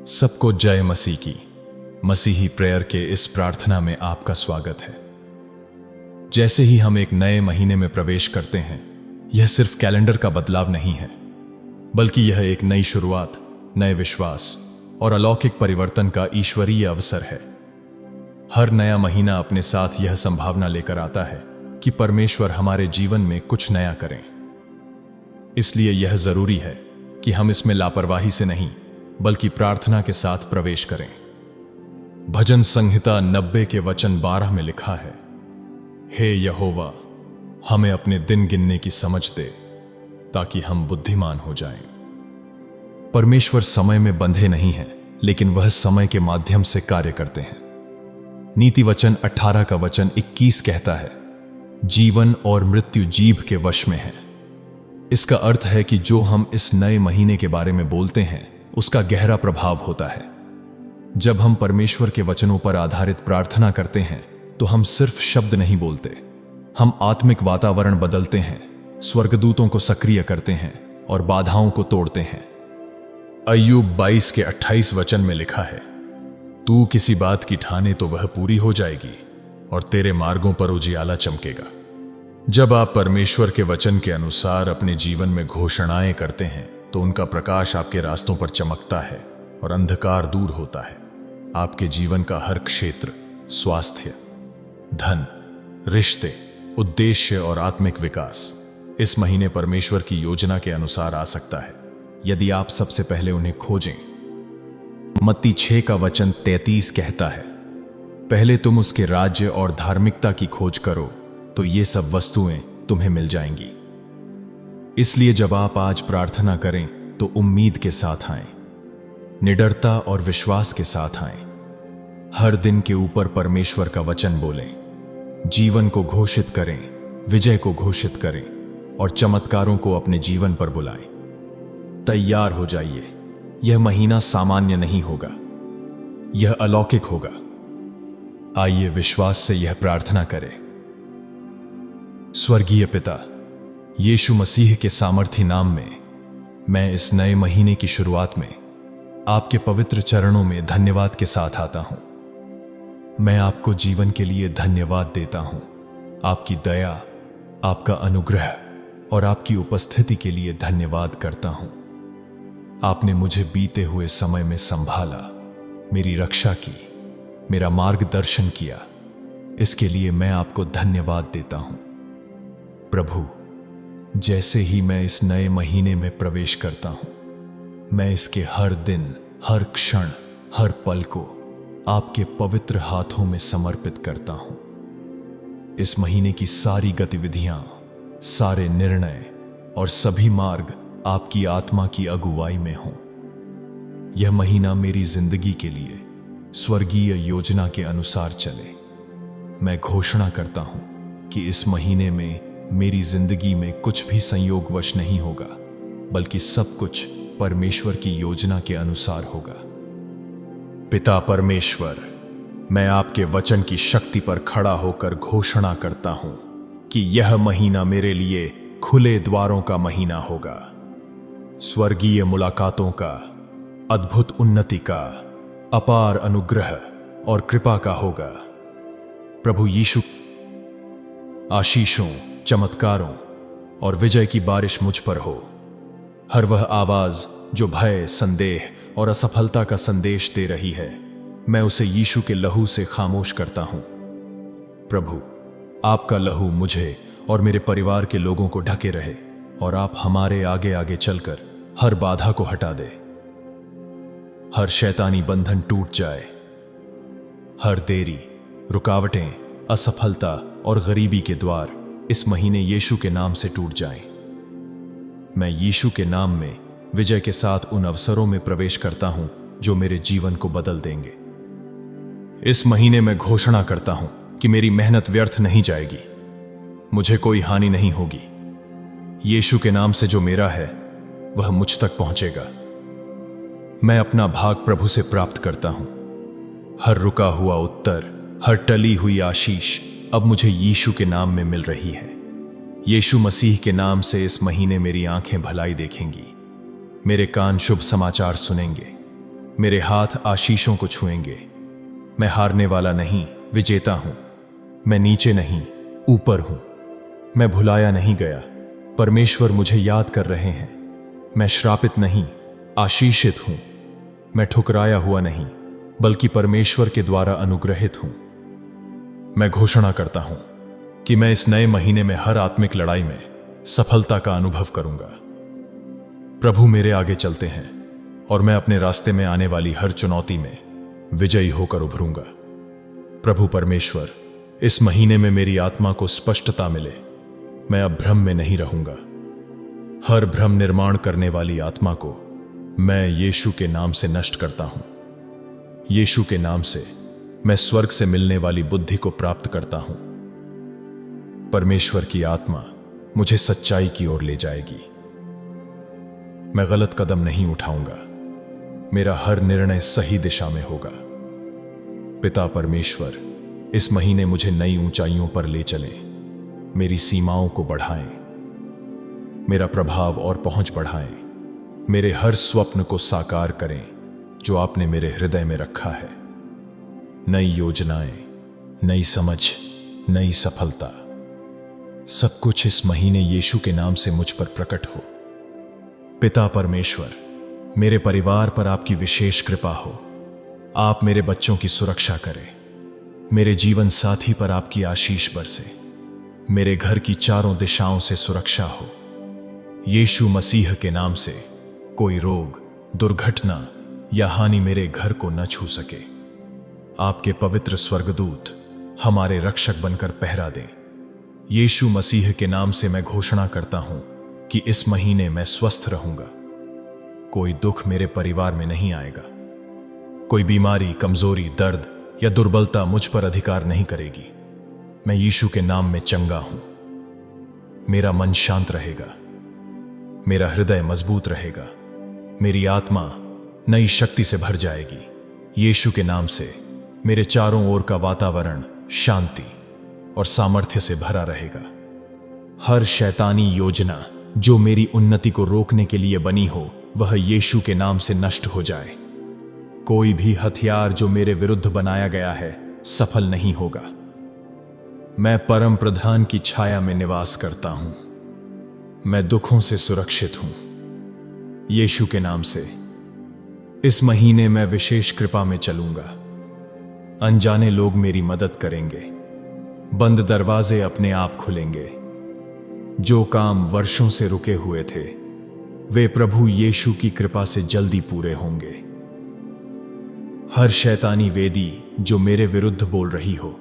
सबको जय मसीह की। मसीही प्रेयर के इस प्रार्थना में आपका स्वागत है। जैसे ही हम एक नए महीने में प्रवेश करते हैं, यह सिर्फ कैलेंडर का बदलाव नहीं है, बल्कि यह एक नई शुरुआत, नए विश्वास और अलौकिक परिवर्तन का ईश्वरीय अवसर है। हर नया महीना अपने साथ यह संभावना लेकर आता है कि परमेश्वर हमारे जीवन में कुछ नया करें। इसलिए यह जरूरी है कि हम इसमें लापरवाही से नहीं, बल्कि प्रार्थना के साथ प्रवेश करें। भजन संहिता 90 के वचन 12 में लिखा है, हे यहोवा, हमें अपने दिन गिनने की समझ दे ताकि हम बुद्धिमान हो जाएं। परमेश्वर समय में बंधे नहीं हैं, लेकिन वह समय के माध्यम से कार्य करते हैं। नीति वचन 18 का वचन 21 कहता है, जीवन और मृत्यु जीभ के वश में है। इसका अर्थ है कि जो हम इस नए महीने के बारे में बोलते हैं, उसका गहरा प्रभाव होता है। जब हम परमेश्वर के वचनों पर आधारित प्रार्थना करते हैं, तो हम सिर्फ शब्द नहीं बोलते, हम आत्मिक वातावरण बदलते हैं, स्वर्गदूतों को सक्रिय करते हैं और बाधाओं को तोड़ते हैं। अय्यूब 22 के 28 वचन में लिखा है, तू किसी बात की ठाने तो वह पूरी हो जाएगी और तेरे मार्गों पर उजियाला चमकेगा। जब आप परमेश्वर के वचन के अनुसार अपने जीवन में घोषणाएं करते हैं, तो उनका प्रकाश आपके रास्तों पर चमकता है और अंधकार दूर होता है। आपके जीवन का हर क्षेत्र, स्वास्थ्य, धन, रिश्ते, उद्देश्य और आत्मिक विकास इस महीने परमेश्वर की योजना के अनुसार आ सकता है, यदि आप सबसे पहले उन्हें खोजें। मत्ती 6 का वचन 33 कहता है, पहले तुम उसके राज्य और धार्मिकता की खोज करो, तो ये सब वस्तुएं तुम्हें मिल जाएंगी। इसलिए जब आप आज प्रार्थना करें, तो उम्मीद के साथ आएं, निडरता और विश्वास के साथ आएं। हर दिन के ऊपर परमेश्वर का वचन बोलें, जीवन को घोषित करें, विजय को घोषित करें और चमत्कारों को अपने जीवन पर बुलाएं। तैयार हो जाइए, यह महीना सामान्य नहीं होगा, यह अलौकिक होगा। आइए विश्वास से यह प्रार्थना करें। स्वर्गीय पिता, यीशु मसीह के सामर्थी नाम में मैं इस नए महीने की शुरुआत में आपके पवित्र चरणों में धन्यवाद के साथ आता हूं। मैं आपको जीवन के लिए धन्यवाद देता हूं, आपकी दया, आपका अनुग्रह और आपकी उपस्थिति के लिए धन्यवाद करता हूं। आपने मुझे बीते हुए समय में संभाला, मेरी रक्षा की, मेरा मार्गदर्शन किया। इसके लिए मैं आपको धन्यवाद देता हूं। प्रभु, जैसे ही मैं इस नए महीने में प्रवेश करता हूं, मैं इसके हर दिन, हर क्षण, हर पल को आपके पवित्र हाथों में समर्पित करता हूं। इस महीने की सारी गतिविधियां, सारे निर्णय और सभी मार्ग आपकी आत्मा की अगुवाई में हों। यह महीना मेरी जिंदगी के लिए स्वर्गीय योजना के अनुसार चले। मैं घोषणा करता हूं कि इस महीने में मेरी जिंदगी में कुछ भी संयोगवश नहीं होगा, बल्कि सब कुछ परमेश्वर की योजना के अनुसार होगा। पिता परमेश्वर, मैं आपके वचन की शक्ति पर खड़ा होकर घोषणा करता हूं कि यह महीना मेरे लिए खुले द्वारों का महीना होगा, स्वर्गीय मुलाकातों का, अद्भुत उन्नति का, अपार अनुग्रह और कृपा का होगा। प्रभु यीशु, आशीषों, चमत्कारों और विजय की बारिश मुझ पर हो। हर वह आवाज जो भय, संदेह और असफलता का संदेश दे रही है, मैं उसे यीशु के लहू से खामोश करता हूं। प्रभु, आपका लहू मुझे और मेरे परिवार के लोगों को ढके रहे और आप हमारे आगे आगे चलकर हर बाधा को हटा दे। हर शैतानी बंधन टूट जाए। हर देरी, रुकावटें, असफलता और गरीबी के द्वार इस महीने यीशु के नाम से टूट जाएं। मैं यीशु के नाम में विजय के साथ उन अवसरों में प्रवेश करता हूं जो मेरे जीवन को बदल देंगे। इस महीने में घोषणा करता हूं कि मेरी मेहनत व्यर्थ नहीं जाएगी, मुझे कोई हानि नहीं होगी। यीशु के नाम से जो मेरा है, वह मुझ तक पहुंचेगा। मैं अपना भाग प्रभु से प्राप्त करता हूं। हर रुका हुआ उत्तर, हर टली हुई आशीष अब मुझे यीशु के नाम में मिल रही है। यीशु मसीह के नाम से इस महीने मेरी आंखें भलाई देखेंगी, मेरे कान शुभ समाचार सुनेंगे, मेरे हाथ आशीषों को छुएंगे। मैं हारने वाला नहीं, विजेता हूं। मैं नीचे नहीं, ऊपर हूं। मैं भुलाया नहीं गया, परमेश्वर मुझे याद कर रहे हैं। मैं श्रापित नहीं, आशीषित हूं। मैं ठुकराया हुआ नहीं, बल्कि परमेश्वर के द्वारा अनुग्रहित हूं। मैं घोषणा करता हूं कि मैं इस नए महीने में हर आत्मिक लड़ाई में सफलता का अनुभव करूंगा। प्रभु मेरे आगे चलते हैं और मैं अपने रास्ते में आने वाली हर चुनौती में विजयी होकर उभरूंगा। प्रभु परमेश्वर, इस महीने में मेरी आत्मा को स्पष्टता मिले। मैं अब भ्रम में नहीं रहूंगा। हर भ्रम निर्माण करने वाली आत्मा को मैं यीशु के नाम से नष्ट करता हूं। यीशु के नाम से मैं स्वर्ग से मिलने वाली बुद्धि को प्राप्त करता हूं। परमेश्वर की आत्मा मुझे सच्चाई की ओर ले जाएगी। मैं गलत कदम नहीं उठाऊंगा। मेरा हर निर्णय सही दिशा में होगा। पिता परमेश्वर, इस महीने मुझे नई ऊंचाइयों पर ले चलें। मेरी सीमाओं को बढ़ाएं। मेरा प्रभाव और पहुंच बढ़ाएं। मेरे हर स्वप्न को साकार करें जो आपने मेरे हृदय में रखा है। नई योजनाएं, नई समझ, नई सफलता, सब कुछ इस महीने यीशु के नाम से मुझ पर प्रकट हो। पिता परमेश्वर, मेरे परिवार पर आपकी विशेष कृपा हो। आप मेरे बच्चों की सुरक्षा करें। मेरे जीवन साथी पर आपकी आशीष बरसे। मेरे घर की चारों दिशाओं से सुरक्षा हो। यीशु मसीह के नाम से कोई रोग, दुर्घटना या हानि मेरे घर को न छू सके। आपके पवित्र स्वर्गदूत हमारे रक्षक बनकर पहरा दें। यीशु मसीह के नाम से मैं घोषणा करता हूं कि इस महीने मैं स्वस्थ रहूंगा। कोई दुख मेरे परिवार में नहीं आएगा। कोई बीमारी, कमजोरी, दर्द या दुर्बलता मुझ पर अधिकार नहीं करेगी। मैं यीशु के नाम में चंगा हूं। मेरा मन शांत रहेगा। मेरा हृदय मजबूत रहेगा। मेरी आत्मा नई शक्ति से भर जाएगी। यीशु के नाम से मेरे चारों ओर का वातावरण शांति और सामर्थ्य से भरा रहेगा। हर शैतानी योजना जो मेरी उन्नति को रोकने के लिए बनी हो, वह यीशु के नाम से नष्ट हो जाए। कोई भी हथियार जो मेरे विरुद्ध बनाया गया है, सफल नहीं होगा। मैं परम प्रधान की छाया में निवास करता हूं। मैं दुखों से सुरक्षित हूं। यीशु के नाम से इस महीने मैं विशेष कृपा में चलूंगा। अनजाने लोग मेरी मदद करेंगे। बंद दरवाजे अपने आप खुलेंगे। जो काम वर्षों से रुके हुए थे, वे प्रभु यीशु की कृपा से जल्दी पूरे होंगे। हर शैतानी वेदी जो मेरे विरुद्ध बोल रही हो,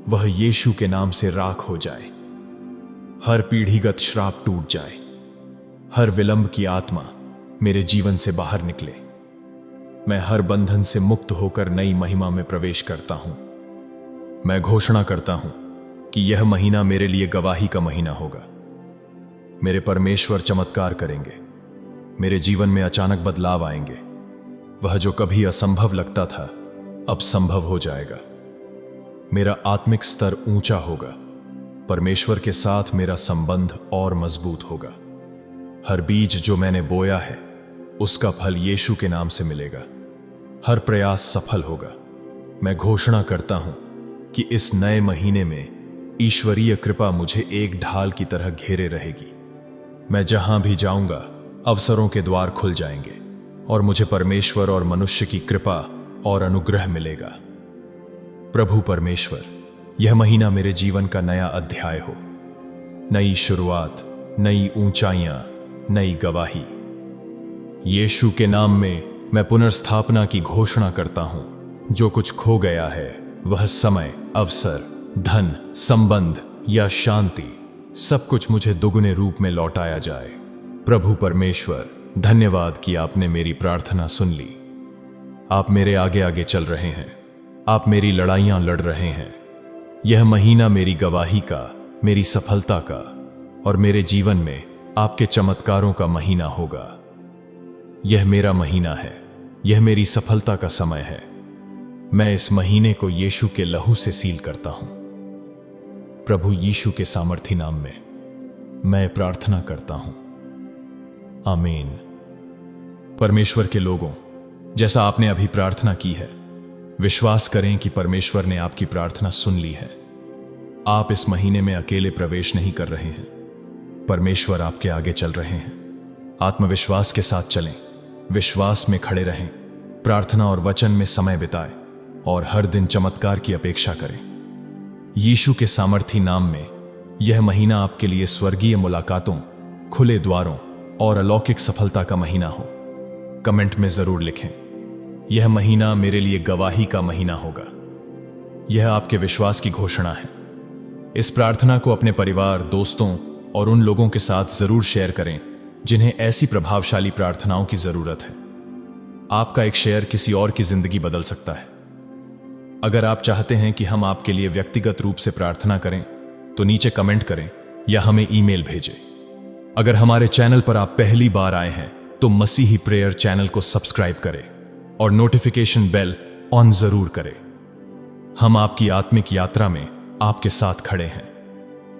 वह यीशु के नाम से राख हो जाए। हर पीढ़ीगत श्राप टूट जाए। हर विलंब की आत्मा मेरे जीवन से बाहर निकले। मैं हर बंधन से मुक्त होकर नई महिमा में प्रवेश करता हूं। मैं घोषणा करता हूं कि यह महीना मेरे लिए गवाही का महीना होगा। मेरे परमेश्वर चमत्कार करेंगे। मेरे जीवन में अचानक बदलाव आएंगे। वह जो कभी असंभव लगता था, अब संभव हो जाएगा। मेरा आत्मिक स्तर ऊंचा होगा। परमेश्वर के साथ मेरा संबंध और मजबूत होगा। हर बीज जो मैंने बोया है, उसका फल यीशु के नाम से मिलेगा। हर प्रयास सफल होगा। मैं घोषणा करता हूं कि इस नए महीने में ईश्वरीय कृपा मुझे एक ढाल की तरह घेरे रहेगी। मैं जहां भी जाऊंगा, अवसरों के द्वार खुल जाएंगे और मुझे परमेश्वर और मनुष्य की कृपा और अनुग्रह मिलेगा। प्रभु परमेश्वर, यह महीना मेरे जीवन का नया अध्याय हो। नई शुरुआत, नई ऊंचाइयां, नई गवाही। यीशु के नाम में मैं पुनर्स्थापना की घोषणा करता हूं। जो कुछ खो गया है, वह समय, अवसर, धन, संबंध या शांति, सब कुछ मुझे दुगने रूप में लौटाया जाए। प्रभु परमेश्वर, धन्यवाद कि आपने मेरी प्रार्थना सुन ली। आप मेरे आगे आगे चल रहे हैं। आप मेरी लड़ाइयां लड़ रहे हैं। यह महीना मेरी गवाही का, मेरी सफलता का और मेरे जीवन में आपके चमत्कारों का महीना होगा। यह मेरा महीना है। यह मेरी सफलता का समय है। मैं इस महीने को यीशु के लहू से सील करता हूं। प्रभु यीशु के सामर्थी नाम में मैं प्रार्थना करता हूं। आमीन। परमेश्वर के लोगों, जैसा आपने अभी प्रार्थना की है, विश्वास करें कि परमेश्वर ने आपकी प्रार्थना सुन ली है। आप इस महीने में अकेले प्रवेश नहीं कर रहे हैं, परमेश्वर आपके आगे चल रहे हैं। आत्मविश्वास के साथ चलें, विश्वास में खड़े रहें, प्रार्थना और वचन में समय बिताएं और हर दिन चमत्कार की अपेक्षा करें। यीशु के सामर्थी नाम में यह महीना आपके लिए स्वर्गीय मुलाकातों, खुले द्वारों और अलौकिक सफलता का महीना हो। कमेंट में जरूर लिखें, यह महीना मेरे लिए गवाही का महीना होगा। यह आपके विश्वास की घोषणा है। इस प्रार्थना को अपने परिवार, दोस्तों और उन लोगों के साथ जरूर शेयर करें जिन्हें ऐसी प्रभावशाली प्रार्थनाओं की जरूरत है। आपका एक शेयर किसी और की जिंदगी बदल सकता है। अगर आप चाहते हैं कि हम आपके लिए व्यक्तिगत रूप से प्रार्थना करें तो नीचे कमेंट करें या हमें ईमेल भेजें। अगर हमारे चैनल पर आप पहली बार आए हैं तो मसीही प्रेयर चैनल को सब्सक्राइब करें और नोटिफिकेशन बेल ऑन जरूर करें। हम आपकी आत्मिक यात्रा में आपके साथ खड़े हैं।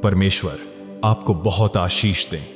परमेश्वर आपको बहुत आशीष दें।